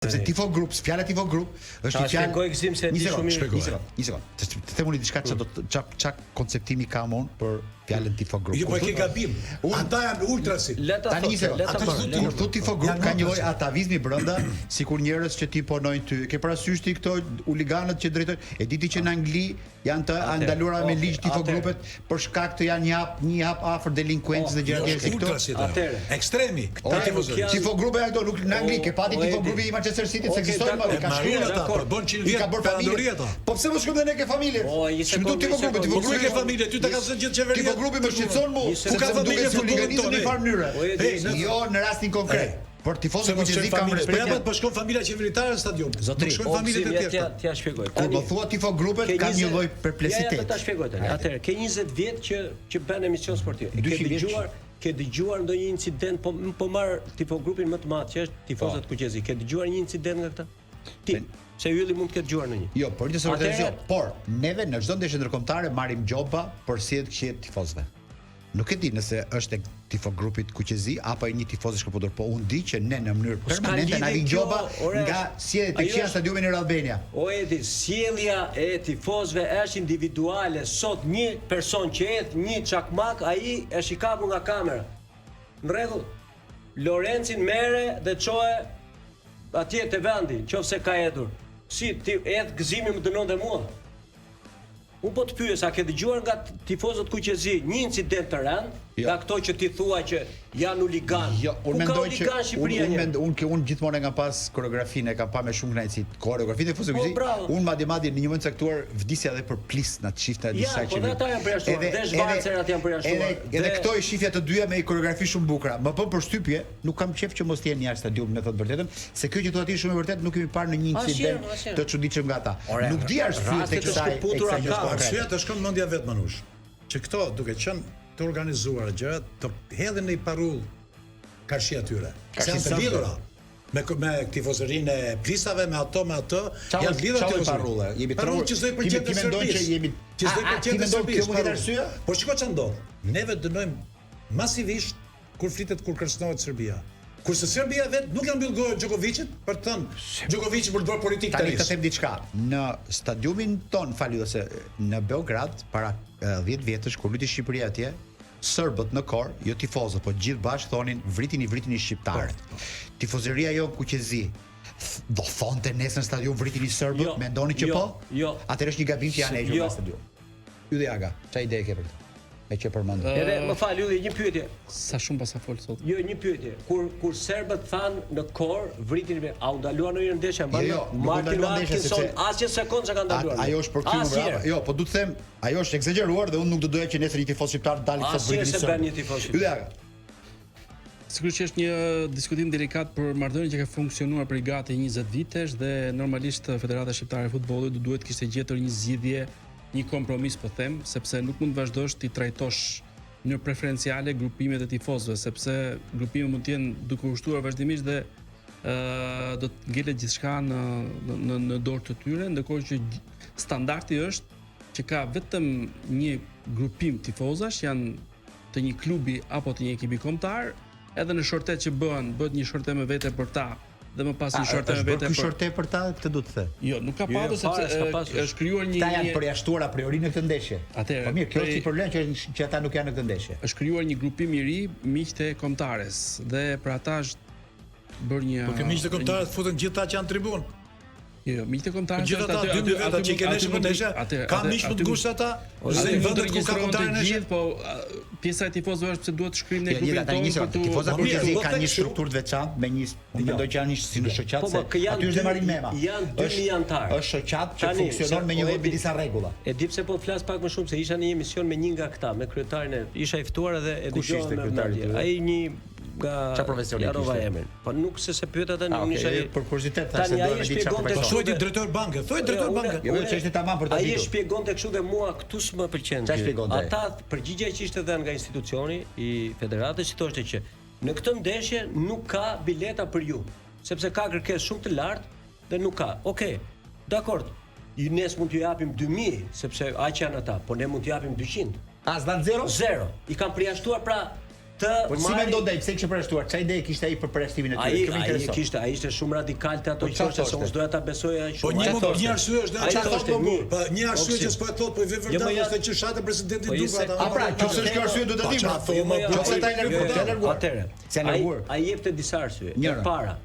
Sepse tifo grup, fjala tifo grup është fjalë. Shpjegoj gzim se di shumë mirë. Një sekond. Të them unë diçka ç'a konceptimi kam unë për fjalën tifo grup. Jo, po ke gabim. Ata janë ultrasi. Tani kur thot tifo grup ka një lloj atavizmi brenda, sikur njerëz që ti punojnë ty. Ke parasysh ti këto huliganët që drejtojnë, e diti që në Angli janë të ndaluara me ligj tifo grupet për shkak të janë një hap afër delinkuencës dhe gjëra tjera si këto. Ekstremi. Tifo grupe ato nuk në Angli ke pati tifo grupi i Manchester City se ekzistojnë më ka shkruar ata, po bën 100 vjet ka bërë familje ata. Po pse mos shkojmë ne ke familje? Shkëtu tifo grupi ke familje, ty ta ka thënë gjithë qeveria. Tifo grupi më shqetëson mua, ku ka familje futbollistët në farë mënyre. Jo në rastin konkret. Por tifozët kuqezi kanë respekt. Po shkon familja qeveritare në stadium. Zotri, shkon familjet e tjera. T'ja shpjegoj. Kur më thua tifo grupet ka një lloj perpleksiteti. Ja, ta shpjegoj tani. Atëherë, ke 20 vjet që bën emision sportiv. Ke dëgjuar ndonjë incident, po marr tifo grupin më të madh që është tifozët kuqezi. Ke dëgjuar një incident nga këta? Ti, se ylli mund të ketë dëgjuar ndonjë. Jo, por të vërtetë, por neve në çdo ndeshje ndërkombëtare marrim gjoba për sjellje të tifozëve. Nuk e di nëse është tifo grupit kuqezi apo një tifoz i shkëputur, po unë di që ne në mënyrë permanente na vin gjoba nga sjelljet e këqija stadiumin në Albania. O Edi, sjellja e tifozëve është individuale. Sot një person që et një çakmak, ai e shikapur nga kamera. Në rregull. Lorencin merre dhe çoe atje te vendi, nëse ka etur. Si ti et gëzimi më dënon dhe mua. Unë po të pyes, a ke dëgjuar nga tifozët kuqezi një incident të rënd, nga këto që ti thua që janë huligan? Jo, unë mendoj që unë gjithmonë e kam pas koreografinë, e kam pa me shumë kënaqësi. Koreografinë e tifozëve kuqezi. Unë madje në një moment caktuar vdisja edhe për plis na çifte disa që. Po ata janë përjashtuar, dhe zhvancerat janë përjashtuar. Edhe këto i shifja të dyja me koreografi shumë bukura. Më bën përshtypje, nuk kam qejf që mos jenë jashtë stadiumit, me thot vërtetën, se kjo që thua ti shumë e vërtet nuk kemi parë në një incident të çuditshëm nga ata. Nuk di arsyet e kësaj. Arsyeja të shkon mendja vet manush. Që këto duke qenë të organizuar gjërat, të hedhin në parull karshi atyre. Janë të lidhura me tifozërinë e plisave, me ato, janë të lidhura tifozërinë. Parulle. Jemi parull që s'do i pëlqejë Serbisë. Që s'do i pëlqejë Serbisë. Po shikoj ç'a ndodh. Neve dënojmë masivisht kur flitet kur kërcënohet Serbia. Kurse Serbia vet nuk e mbyll gojën Djokovicit për të thënë Djokovic për të bërë politikë tani. Tani të them diçka. Në stadiumin ton, falju se në Beograd para 10 vjetësh kur luti Shqipëria atje, serbët në kor, jo tifozët, po gjithë bashkë thonin vritini shqiptarët. Tifozëria jo kuqezi do thonte nesër në stadium vritini serbët, mendoni që po? Jo. Atëherë është një gabim që janë hequr nga stadium. Ylli Aga, çfarë ide ke për këtë? Me që përmend. Edhe më fal Ylli, një pyetje. Sa shumë pas sa fol sot. Jo, një pyetje. Kur serbët than në kor vritin me au ndaluar në një ndeshje Martin Atkinson asnjë sekond që ka ndaluar. Ajo është për kryer. Jo, po du të them, ajo është egzageruar dhe unë nuk do doja që nesër një tifoz shqiptar dalë të vritin. Asnjë se bën një tifoz. Ylli Aga. Sigurisht që është një diskutim delikat për marrëdhënien që ka funksionuar për gati 20 vitesh dhe normalisht Federata Shqiptare e Futbollit duhet kishte gjetur një zgjidhje, një kompromis po them, sepse nuk mund vazhdosh ti trajtosh në preferenciale grupimet e tifozëve, sepse grupimet mund të jenë duke ushtuar vazhdimisht dhe do të ngelet gjithçka në dorë të tyre, ndërkohë që standardi është që ka vetëm një grupim tifozash, janë të një klubi apo të një ekipi kombëtar, edhe në shortet që bëhet një shorte me vete për ta dhe më pas një shorte me vete për shorte për ta, këtë do të the. Jo, nuk ka pasur sepse është krijuar një ta janë përjashtuar a priori në këtë ndeshje. Po mirë, kjo është problem që ata nuk janë në këtë ndeshje. Është krijuar një grupim i ri miqtë e kombëtares dhe për ata është bërë një. Po që miqtë e kombëtarës futen gjithë ata që janë tribun. Jo, miqtë e kombëtarës gjithë ata që kanë ndeshje për ndeshje. Ka miq më të ngushtë ata? Ose në vendet ku ka kombëtarë në gjithë, po pjesa e tifozëve është pse duhet të shkrijmë në grupin tonë. Tifozat kuqezi kanë një strukturë të veçantë me një, unë mendoj që janë si në shoqat se aty është Marin Mema. Janë 2000 anëtar. Është shoqat që funksionon me një lloj disa rregulla. E di pse po flas pak më shumë se isha në një emision me një nga këta, me kryetarin e isha i ftuar edhe e dëgjova me ai një nga Jarova emrin. Po nuk se pyet ata nuk isha për kuriozitet thashë do të di çfarë po thuaj ti drejtor banke, thuaj drejtor banke. Jo, ç'është tamam për ta ditur. Ai shpjegonte kështu dhe mua këtu s'më pëlqen. Çfarë shpjegonte? Ata përgjigjja që ishte dhënë nga institucioni i federatës që thoshte që në këtë ndeshje nuk ka bileta për ju, sepse ka kërkesë shumë të lartë dhe nuk ka. Okej. Dakor. Ne mund t'ju japim 2000 sepse aq janë ata, po ne mund t'ju japim 200. As dan 0? 0. I kanë përjashtuar pra Po si mendon ai pse kishte përshtuar? Çfarë ide kishte ai për përshtimin e tyre? Ai ishte shumë radikal te ato që thoshte se unë doja ta besoja ai shumë. Po një arsye është çfarë thoshte më. Po një arsye që s'po e thot, po i vë vërtet është që shatë presidenti duka ata. A pra, nëse është kjo arsye do ta dim. Atëre. Ai jepte disa arsye. E para,